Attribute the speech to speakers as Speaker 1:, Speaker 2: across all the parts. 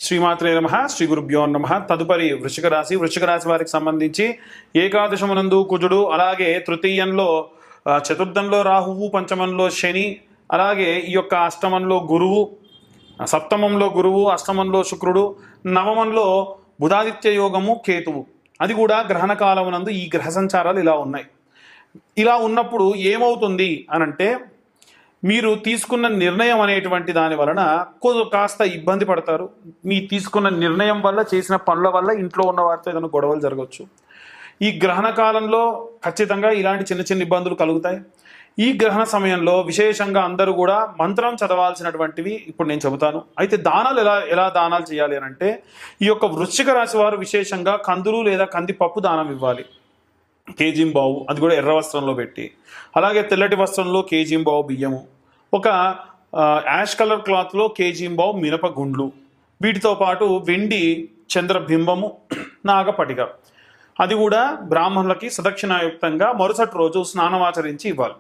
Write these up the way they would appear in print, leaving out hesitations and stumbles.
Speaker 1: శ్రీమాత్రే నమః. శ్రీ గురుభ్యో నమః. తదుపరి వృశ్చిక రాశి వారికి సంబంధించి ఏకాదశమునందు కుజుడు, అలాగే తృతీయంలో చతుర్థంలో రాహువు, పంచమంలో శని, అలాగే ఈ యొక్క అష్టమంలో గురువు, సప్తమంలో గురువు, అష్టమంలో శుక్రుడు, నవమంలో బుధాదిత్య యోగము, కేతువు. అది కూడా గ్రహణ కాలమునందు ఈ గ్రహ సంచారాలు ఇలా ఉన్నాయి. ఇలా ఉన్నప్పుడు ఏమవుతుంది అనంటే, మీరు తీసుకున్న నిర్ణయం అనేటువంటి దాని వలన కాస్త ఇబ్బంది పడతారు. మీ తీసుకున్న నిర్ణయం వల్ల, చేసిన పనుల వల్ల ఇంట్లో ఉన్న వారితో ఏదైనా గొడవలు జరగవచ్చు. ఈ గ్రహణ కాలంలో ఖచ్చితంగా ఇలాంటి చిన్న చిన్న ఇబ్బందులు కలుగుతాయి. ఈ గ్రహణ సమయంలో విశేషంగా అందరూ కూడా మంత్రం చదవాల్సినటువంటివి ఇప్పుడు నేను చెబుతాను. అయితే దానాలు ఎలా దానాలు చేయాలి అని అంటే, ఈ యొక్క వృశ్చిక రాశి వారు విశేషంగా కందులు లేదా కందిపప్పు దానం ఇవ్వాలి. కేజీంబావు, అది కూడా ఎర్ర వస్త్రంలో పెట్టి, అలాగే తెల్లటి వస్త్రంలో కేజీంబావు బియ్యము, ఒక యాష్ కలర్ క్లాత్లో కేజీంబావు మినపగుండ్లు, వీటితో పాటు వెండి చంద్రబింబము, నాగపటిక, అది కూడా బ్రాహ్మణులకి సదక్షిణాయుక్తంగా మరుసటి రోజు స్నానమాచరించి ఇవ్వాలి.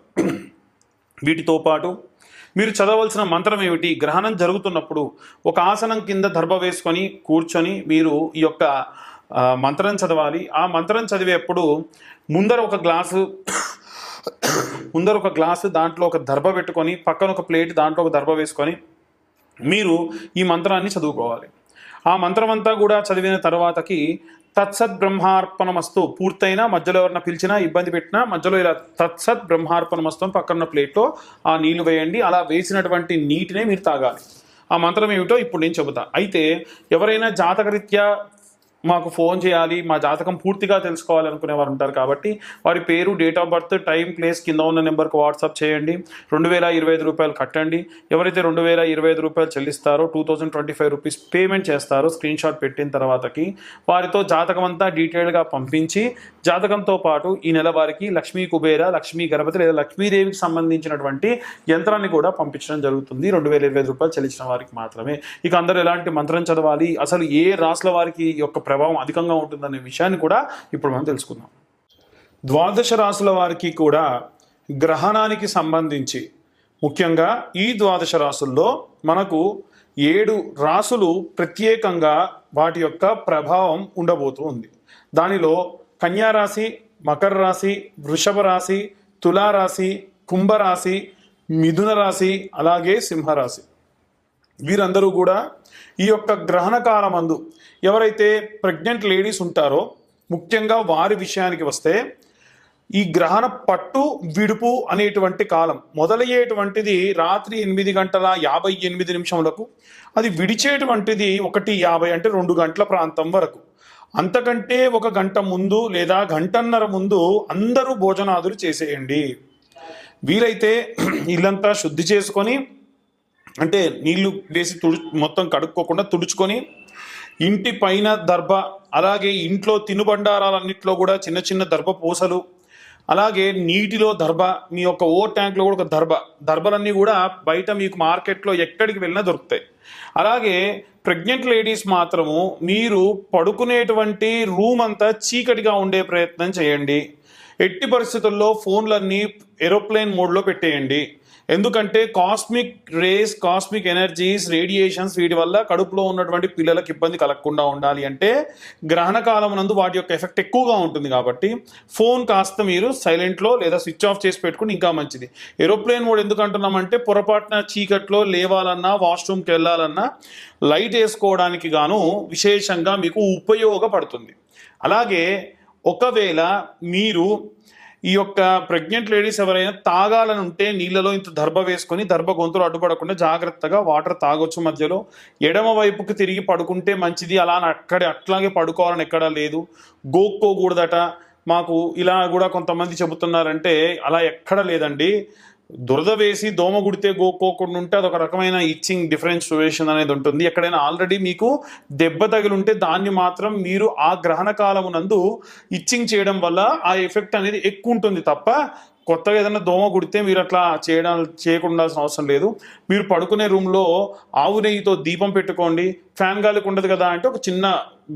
Speaker 1: వీటితో పాటు మీరు చదవలసిన మంత్రం ఏమిటి? గ్రహణం జరుగుతున్నప్పుడు ఒక ఆసనం కింద దర్భ వేసుకొని కూర్చొని మీరు ఈ యొక్క మంత్రం చదవాలి. ఆ మంత్రం చదివేప్పుడు ముందర ఒక గ్లాసు దాంట్లో ఒక దర్భ పెట్టుకొని, పక్కన ఒక ప్లేట్, దాంట్లో ఒక దర్భ వేసుకొని మీరు ఈ మంత్రాన్ని చదువుకోవాలి. ఆ మంత్రం అంతా కూడా చదివిన తర్వాతకి తత్సత్ బ్రహ్మార్పణమస్తు పూర్తయినా, మధ్యలో ఎవరన్నా పిలిచినా, ఇబ్బంది పెట్టినా మధ్యలో ఇలా తత్సత్ బ్రహ్మార్పణమస్తు అని పక్కన ప్లేట్లో ఆ నీళ్లు వేయండి. అలా వేసినటువంటి నీటినే మీరు తాగాలి. ఆ మంత్రం ఏమిటో ఇప్పుడు నేను చెబుతా. అయితే ఎవరైనా జాతకరీత్యా మాకు ఫోన్ చేయాలి, మా జాతకం పూర్తిగా తెలుసుకోవాలనుకునే వారు ఉంటారు కాబట్టి వారి పేరు, date of birth, time, place కింద ఉన్న నెంబర్కి వాట్సాప్ చేయండి. 2025 రూపాయలు కట్టండి. ఎవరైతే 2025 రూపాయలు చెల్లిస్తారో 2025 రూపీస్ పేమెంట్ చేస్తారో స్క్రీన్ షాట్ పెట్టిన తర్వాతకి వారితో జాతకం అంతా డీటెయిల్గా పంపించి, జాతకంతో పాటు ఈ నెల వారికి లక్ష్మీ కుబేర, లక్ష్మీ గణపతి లేదా లక్ష్మీదేవికి సంబంధించినటువంటి యంత్రాన్ని కూడా పంపించడం జరుగుతుంది. 2025 రూపాయలు చెల్లించిన వారికి మాత్రమే. ఇక అందరూ ఎలాంటి మంత్రం చదవాలి, అసలు ఏ రాశుల వారికి యొక్క ప్రభావం అధికంగా ఉంటుందనే విషయాన్ని కూడా ఇప్పుడు మనం తెలుసుకుందాం. ద్వాదశ రాశుల వారికి కూడా గ్రహణానికి సంబంధించి ముఖ్యంగా ఈ ద్వాదశ రాశుల్లో మనకు 7 రాశులు ప్రత్యేకంగా వాటి యొక్క ప్రభావం ఉండబోతూ ఉంది. దానిలో కన్యారాశి, మకర రాశి, వృషభ రాశి, తులారాశి, కుంభరాశి, మిథున రాశి, అలాగే సింహరాశి, వీరందరూ కూడా ఈ యొక్క గ్రహణ కాలమందు ఎవరైతే ప్రెగ్నెంట్ లేడీస్ ఉంటారో ముఖ్యంగా వారి విషయానికి వస్తే, ఈ గ్రహణ పట్టు విడుపు అనేటువంటి కాలం మొదలయ్యేటువంటిది రాత్రి 8:58 అది విడిచేటువంటిది 1:50 అంటే 2 గంటల ప్రాంతం వరకు. అంతకంటే 1 గంట ముందు లేదా గంటన్నర ముందు అందరూ భోజనాదులు చేసేయండి. వీలైతే ఇల్లంతా శుద్ధి చేసుకొని, అంటే నీళ్లు వేసి మొత్తం కడుక్కోకుండా తుడుచుకొని, ఇంటి పైన దర్భ, అలాగే ఇంట్లో తినుబండారాలన్నింటిలో కూడా చిన్న చిన్న దర్భ పూసలు, అలాగే నీటిలో దర్భ, మీ యొక్క ఓవర్ ట్యాంక్లో కూడా ఒక దర్భలన్నీ కూడా బయట మీకు మార్కెట్లో ఎక్కడికి వెళ్ళినా దొరుకుతాయి. అలాగే ప్రెగ్నెంట్ లేడీస్ మాత్రము మీరు పడుకునేటువంటి రూమ్ అంతా చీకటిగా ఉండే ప్రయత్నం చేయండి. ఎట్టి పరిస్థితుల్లో ఫోన్లన్నీ ఏరోప్లేన్ మోడ్లో పెట్టేయండి. ఎందుకంటే cosmic race, cosmic energies, radiations, వీటి వల్ల కడుపులో ఉన్నటువంటి పిల్లలకు ఇబ్బంది కలగకుండా ఉండాలి అంటే గ్రహణ కాలం నందు వాటి యొక్క ఎఫెక్ట్ ఎక్కువగా ఉంటుంది. కాబట్టి ఫోన్ కాస్త మీరు సైలెంట్లో లేదా స్విచ్ ఆఫ్ చేసి పెట్టుకుని ఇంకా మంచిది. ఏరోప్లేన్ మోడ్ ఎందుకు అంటున్నామంటే, పొరపాటున చీకట్లో లేవాలన్నా, వాష్రూమ్కి వెళ్ళాలన్నా లైట్ వేసుకోవడానికి గాను విశేషంగా మీకు ఉపయోగపడుతుంది. అలాగే ఒకవేళ మీరు ఈ యొక్క ప్రెగ్నెంట్ లేడీస్ ఎవరైనా తాగాలని ఉంటే నీళ్ళలో ఇంత దర్భ వేసుకొని, దర్భ గొంతులు అడ్డుపడకుండా జాగ్రత్తగా వాటర్ తాగొచ్చు. మధ్యలో ఎడమ వైపుకి తిరిగి పడుకుంటే మంచిది. అట్లాగే పడుకోవాలని ఎక్కడా లేదు. గోక్కోకూడదట. మాకు ఇలా కూడా కొంతమంది చెబుతున్నారంటే అలా ఎక్కడ లేదండి. దురద వేసి దోమ గుడితే గోక్కోకుండా ఉంటే అదొక రకమైన ఇచ్చింగ్ డిఫరెన్షియేషన్ అనేది ఉంటుంది. ఎక్కడైనా ఆల్రెడీ మీకు దెబ్బ తగిలింటే దాన్ని మాత్రం మీరు ఆ గ్రహణ కాలమునందు ఇచ్చింగ్ చేయడం వల్ల ఆ ఎఫెక్ట్ అనేది ఎక్కువ ఉంటుంది తప్ప, కొత్తగా ఏదైనా దోమ కుడితే మీరు అట్లా చేయకుండా అవసరం లేదు. మీరు పడుకునే రూమ్లో ఆవు నెయ్యితో దీపం పెట్టుకోండి. ఫ్యాన్ గాలికి ఉండదు కదా అంటే ఒక చిన్న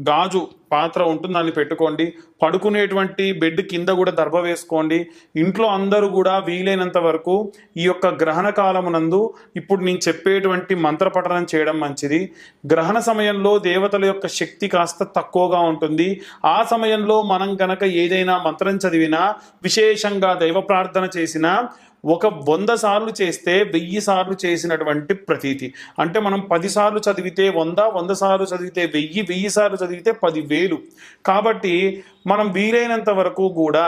Speaker 1: గాజు పాత్ర ఉంటుంది, దాన్ని పెట్టుకోండి. పడుకునేటువంటి బెడ్ కింద కూడా దర్భ వేసుకోండి. ఇంట్లో అందరూ కూడా వీలైనంత వరకు ఈ యొక్క గ్రహణ కాలమునందు ఇప్పుడు నేను చెప్పేటువంటి మంత్రపఠనం చేయడం మంచిది. గ్రహణ సమయంలో దేవతల యొక్క శక్తి కాస్త తక్కువగా ఉంటుంది. ఆ సమయంలో మనం గనక ఏదైనా మంత్రం చదివినా, విశేషంగా దైవ ప్రార్థన చేసినా ఒక 100 సార్లు చేస్తే 1000 సార్లు చేసినటువంటి ప్రతీతి. అంటే మనం 10 సార్లు చదివితే 100, 100 సార్లు చదివితే 1000, 1000 సార్లు చదివితే 10,000. కాబట్టి మనం వీలైనంత వరకు కూడా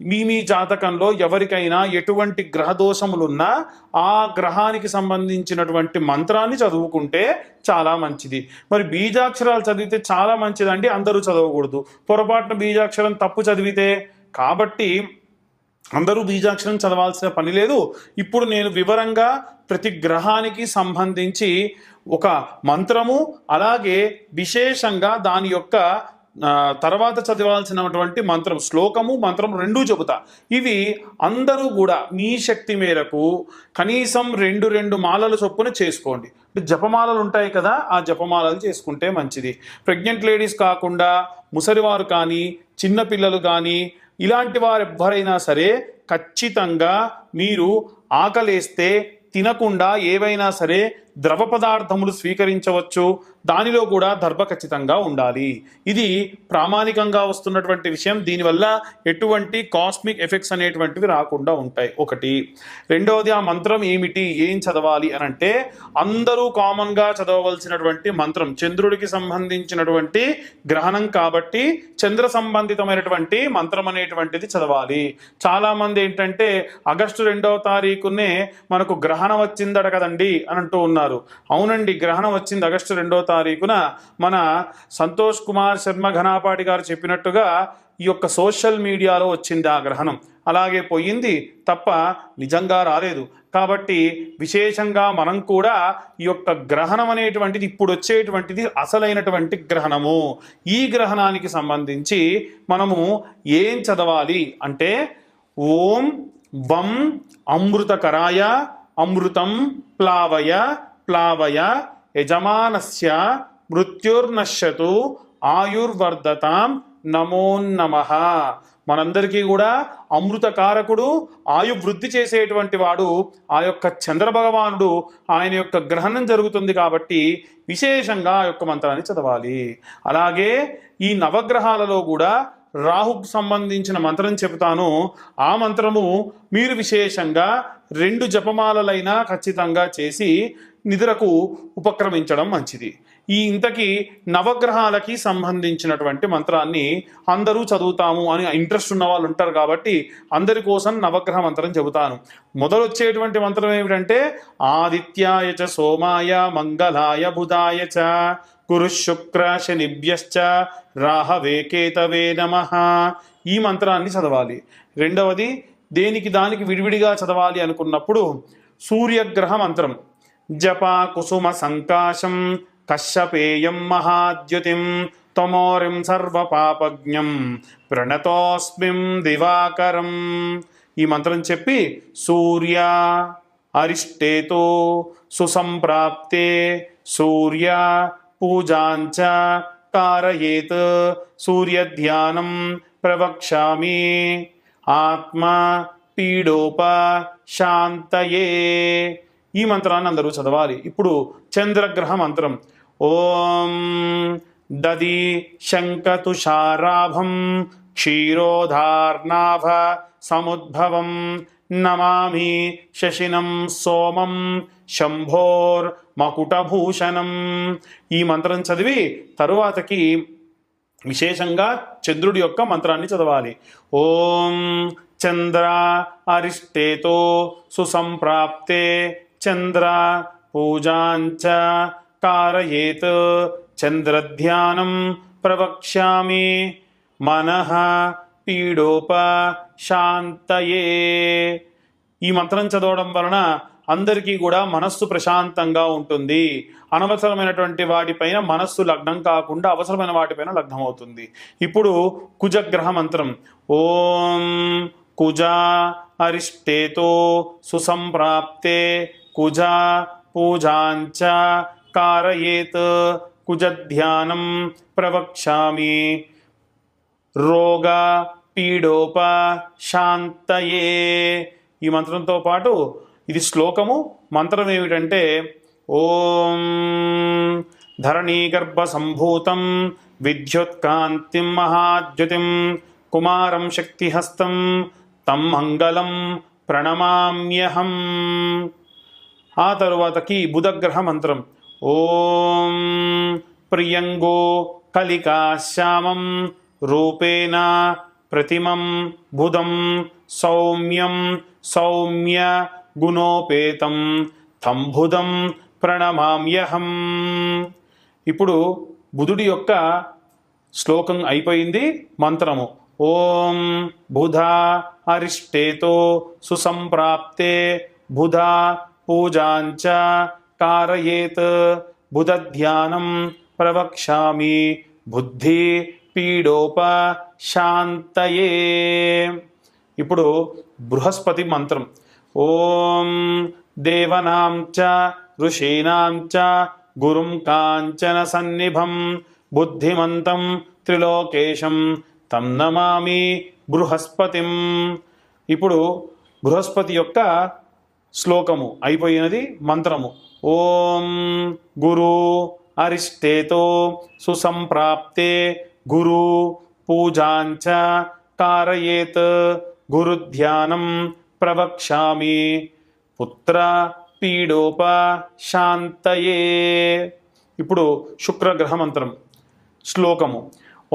Speaker 1: మీ జాతకంలో ఎవరికైనా ఎటువంటి గ్రహ దోషములున్నా ఆ గ్రహానికి సంబంధించినటువంటి మంత్రాన్ని చదువుకుంటే చాలా మంచిది. మరి బీజాక్షరాలు చదివితే చాలా మంచిదండి, అందరూ చదవకూడదు. పొరపాటున బీజాక్షరం తప్పు చదివితే, కాబట్టి అందరూ బీజాక్షరం చదవాల్సిన పని లేదు. ఇప్పుడు నేను వివరంగా ప్రతి గ్రహానికి సంబంధించి ఒక మంత్రము, అలాగే విశేషంగా దాని యొక్క తర్వాత చదవాల్సినటువంటి మంత్రం, శ్లోకము మంత్రం రెండూ చెబుతా. ఇవి అందరూ కూడా మీ శక్తి మేరకు కనీసం 2 మాలలు చొప్పున చేసుకోండి. జపమాలలు ఉంటాయి కదా, ఆ జపమాలలు చేసుకుంటే మంచిది. ప్రెగ్నెంట్ లేడీస్ కాకుండా ముసలివారు కానీ, చిన్నపిల్లలు కానీ, ఇలాంటి వారు ఎవ్వరైనా సరే ఖచ్చితంగా మీరు ఆకలేస్తే తినకుండా ఏవైనా సరే ద్రవ పదార్థములు స్వీకరించవచ్చు. దానిలో కూడా దర్భ ఖచ్చితంగా ఉండాలి. ఇది ప్రామాణికంగా వస్తున్నటువంటి విషయం. దీనివల్ల ఎటువంటి కాస్మిక్ ఎఫెక్ట్స్ అనేటువంటివి రాకుండా ఉంటాయి. ఒకటి. రెండవది, ఆ మంత్రం ఏమిటి, ఏం చదవాలి అని అంటే, అందరూ కామన్గా చదవవలసినటువంటి మంత్రం, చంద్రుడికి సంబంధించినటువంటి గ్రహణం కాబట్టి చంద్ర సంబంధితమైనటువంటి మంత్రం అనేటువంటిది చదవాలి. చాలామంది ఏంటంటే ఆగస్టు 2వ తారీఖునే మనకు గ్రహణం వచ్చిందట కదండి అని అంటూ ఉన్నారు. అవునండి, గ్రహణం వచ్చింది ఆగస్టు 2వ తారీఖున. మన సంతోష్ కుమార్ శర్మ ఘనాపాటి గారు చెప్పినట్టుగా ఈ యొక్క సోషల్ మీడియాలో వచ్చింది ఆ గ్రహణం, అలాగే పోయింది తప్ప నిజంగా రాలేదు. కాబట్టి విశేషంగా మనం కూడా ఈ యొక్క గ్రహణం అనేటువంటిది ఇప్పుడు వచ్చేటువంటిది అసలైనటువంటి గ్రహణము. ఈ గ్రహణానికి సంబంధించి మనము ఏం చదవాలి అంటే, ఓం వం అమృతకరాయ అమృతం ప్లావయ ప్లావయ యజమానస్య మృత్యుర్నశ్యతు ఆయుర్వర్ధతాం నమోన్నమః. మనందరికీ కూడా అమృతకారకుడు, ఆయు వృద్ధి చేసేటువంటి వాడు ఆ యొక్క చంద్ర భగవానుడు. ఆయన యొక్క గ్రహణం జరుగుతుంది కాబట్టి విశేషంగా ఆ యొక్క మంత్రాన్ని చదవాలి. అలాగే ఈ నవగ్రహాలలో కూడా రాహుకు సంబంధించిన మంత్రం చెబుతాను. ఆ మంత్రము మీరు విశేషంగా 2 జపమాలలైనా ఖచ్చితంగా చేసి నిద్రకు ఉపక్రమించడం మంచిది. ఈ ఇంతకీ నవగ్రహాలకి సంబంధించినటువంటి మంత్రాన్ని అందరూ చదువుతాము అని ఇంట్రెస్ట్ ఉన్న వాళ్ళు ఉంటారు కాబట్టి అందరి కోసం నవగ్రహ మంత్రం చెబుతాను. మొదలొచ్చేటువంటి మంత్రం ఏమిటంటే, ఆదిత్యాయ చ సోమాయ మంగళాయ బుధాయ చ గురు శుక్ర శనిభ్యశ్చ రాహవే కేతవే నమః. ఈ మంత్రాన్ని చదవాలి. రెండవది, దేనికి దానికి విడివిడిగా చదవాలి అనుకున్నప్పుడు సూర్యగ్రహ మంత్రం, జప కుసుమ సంకాశం కశ్యపేయం మహాద్యుతిం తమోరిం సర్వపాపజ్ఞం ప్రణతోస్మిం దివాకరం. ఈ మంత్రం చెప్పి సూర్య అరిష్టేతో సుసంప్రాప్తే సూర్య పూజాంచ కారయేత్ సూర్యధ్యానం ప్రవక్ష్యామి ఆత్మ పీడోప శాంతయే. ఈ మంత్రాన్ని అందరూ చదవాలి. ఇప్పుడు చంద్రగ్రహ మంత్రం, ఓం దది శంఖతుషారాభం క్షీరోధార్నాభ సముద్భవం నమామి శశినం సోమం శంభోర్ మకుటభూషణం. ఈ మంత్రం చదివి తరువాతకి విశేషంగా చంద్రుడి యొక్క మంత్రాన్ని చదవాలి. ఓం చంద్ర అరిష్టేతో సుసంప్రాప్తే చంద్ర పూజాంచ కారయేత్ చంద్రధ్యానం ప్రవక్ష్యామి మనః పీడోప శాంతయే. ఈ మంత్రం చదవడం వలన అందరికీ కూడా మనస్సు ప్రశాంతంగా ఉంటుంది. అనవసరమైనటువంటి వాటిపైన మనస్సు లగ్నం కాకుండా అవసరమైన వాటిపైన లగ్నం అవుతుంది. ఇప్పుడు కుజగ్రహ మంత్రం, ఓం కుజ అరిష్టేతో సుసంప్రాప్తే కుజ పూజాంచ కారయేత్ కుజధ్యానం ప్రవక్ష్యామి రోగ పీడోప శాంతయే. ఈ మంత్రంతో పాటు ఇది శ్లోకము. మంత్రం ఏమిటంటే ఓం ధరణీగర్భ సంభూతం విద్యుత్కాంతిం మహాద్యుతిం కుమారం శక్తిహస్తం తం మంగళం ప్రణమామ్యహం. ఆ తరువాతకి బుధగ్రహ మంత్రం ఓం ప్రియంగో కలికాశ్యామం రూపేణ ప్రతిమం బుధం సౌమ్యం సౌమ్య గుణోపేతం తం బుధం ప్రణమామ్యహం. ఇప్పుడు బుధుడి యొక్క శ్లోకం అయిపోయింది. మంత్రము ఓం బుధ అరిష్టేతో సుసంప్రాప్తే బుధ పూజాంచ కారయేత్ బుధధ్యానం ప్రవక్ష్యామి బుద్ధి పీడోప శాంతయే. ఇప్పుడు బృహస్పతి మంత్రం ఓం దేవనాం చ ఋషీణాం చ గురుం కాంచన సన్నిభం బుద్ధిమంతం త్రిలోకేశం తం నమామి బృహస్పతిం. ఇప్పుడు బృహస్పతి యొక్క శ్లోకము అయిపోయినది. మంత్రము ఓం గురు అరిష్టేతో సుసంప్రాప్తే గురు పూజాంచ కారయేత్ గురుధ్యానం ప్రవక్ష్యామి పుత్ర పీడోప శాంతయే. ఇప్పుడు శుక్రగ్రహ మంత్రం శ్లోకము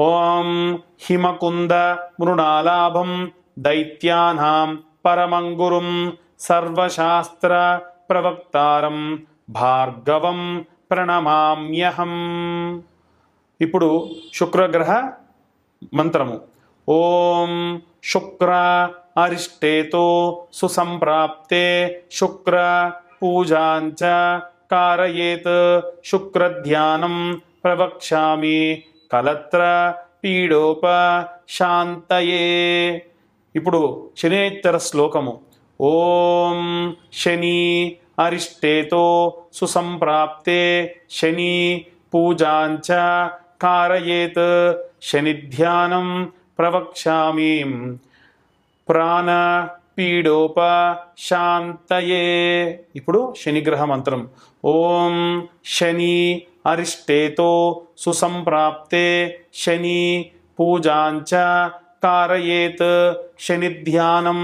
Speaker 1: ఓం హిమకుంద మృణాలాభం దైత్యానాం పరమంగురుం సర్వశాస్త్ర ప్రవక్తారం భార్గవం ప్రణమామ్యహం. ఇప్పుడు శుక్రగ్రహ మంత్రము ఓం శుక్ర అరిష్టేతో సుసంప్రాప్తే శుక్ర పూజాంచ కారయేత్ శుక్రధ్యానం ప్రవక్ష్యామి కలత్ర పీడోప శాంతయే. ఇప్పుడు శనేశ్వర శ్లోకము ఓం శని అరిష్టేతో సుసంప్రాప్తే శని పూజాంచ కారయేత్ శనిధ్యానం ప్రవక్ష్యామి ప్రాణ పీడోప శాంతయే. ఇప్పుడు శనిగ్రహ మంత్రం ఓం శని అరిష్టేతో సుసంప్రాప్తే శని పూజాంచ కారయేత్ శనిధ్యానం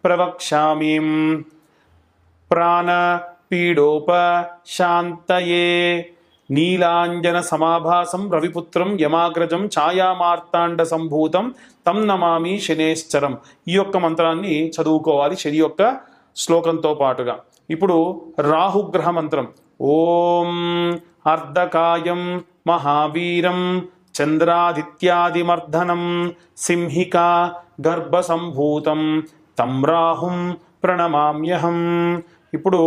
Speaker 1: ప్రవక్ష్యామి ప్రాణ పీడోప శాంతయే. నీలాంజన సమాభాసం రవిపుత్రం యమాగ్రజం ఛాయామార్తాండ సంభూతం తం నమామి శనేశ్చరం. ఈ యొక్క మంత్రాన్ని చదువుకోవాలి శని యొక్క శ్లోకంతో పాటుగా. ఇప్పుడు రాహుగ్రహ మంత్రం ఓం అర్ధకాయం మహావీరం చంద్రాదిత్యాదిమర్దనం సింహికా గర్భ సంభూతం తం రాహుం ప్రణమామ్యహం. ఇప్పుడు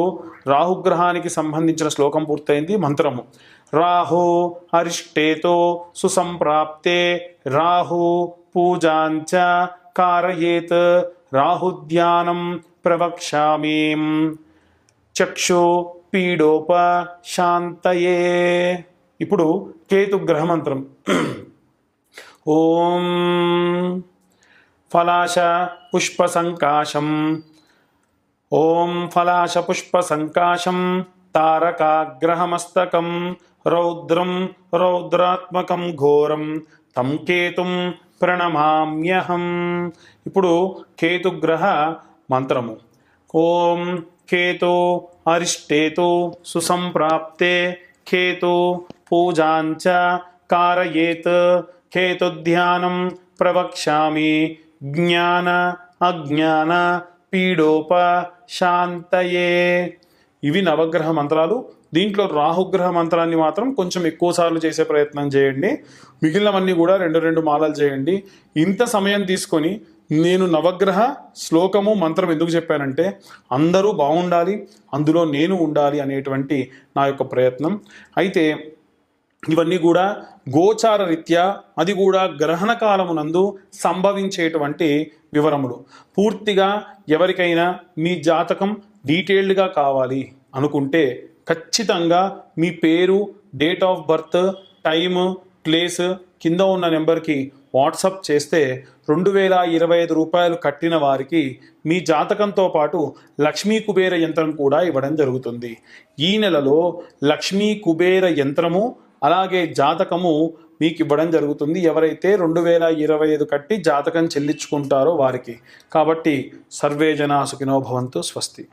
Speaker 1: రాహుగ్రహానికి సంబంధించిన శ్లోకం పూర్తయింది. మంత్రము రాహు అరిష్టేతో సుసంప్రాప్తే రాహు పూజాంచ కారయేత్ రాహుధ్యానం ప్రవక్ష్యామి చక్షు పీడోప శాంతయే. ఇప్పుడు కేతుగ్రహ మంత్రం ఓం ఫలాశ పుష్ప సంకాశం ఓం ఫలాశ పుష్ప సంకాశం తారకాగ్రహమస్తకం రౌద్రం రౌద్రాత్మకం ఘోరం తం కేతుం ప్రణమామ్యహం. ఇప్పుడు కేతుగ్రహ మంత్రము ఓం కేతు అరిష్టేతు సుసంప్రాప్తే కేతు పూజాంచ కారయేత్ కేతుధ్యానం ప్రవక్ష్యామి జ్ఞాన అజ్ఞాన పీడోప శాంతయే. ఇవి నవగ్రహ మంత్రాలు. దీంట్లో రాహుగ్రహ మంత్రాన్ని మాత్రం కొంచెం ఎక్కువసార్లు చేసే ప్రయత్నం చేయండి. మిగిలినవన్నీ కూడా 2 మాలలు చేయండి. ఇంత సమయం తీసుకొని నేను నవగ్రహ శ్లోకము మంత్రం ఎందుకు చెప్పానంటే అందరూ బాగుండాలి, అందులో నేను ఉండాలి అనేటువంటి నా యొక్క ప్రయత్నం. అయితే ఇవన్నీ కూడా గోచార రీత్యా, అది కూడా గ్రహణ కాలమునందు సంభవించేటువంటి వివరములు. పూర్తిగా ఎవరికైనా మీ జాతకం డీటెయిల్డ్గా కావాలి అనుకుంటే ఖచ్చితంగా మీ పేరు, date of birth, time, place కింద ఉన్న నెంబర్కి వాట్సప్ చేస్తే 2025 రూపాయలు కట్టిన వారికి మీ జాతకంతో పాటు లక్ష్మీ కుబేర యంత్రం కూడా ఇవ్వడం జరుగుతుంది. ఈ నెలలో లక్ష్మీ కుబేర యంత్రము అలాగే జాతకము మీకు ఇవ్వడం జరుగుతుంది. ఎవరైతే 2025 కట్టి జాతకం చెల్లించుకుంటారో వారికి. కాబట్టి సర్వే జనా సుఖినో భవంతు. స్వస్తి.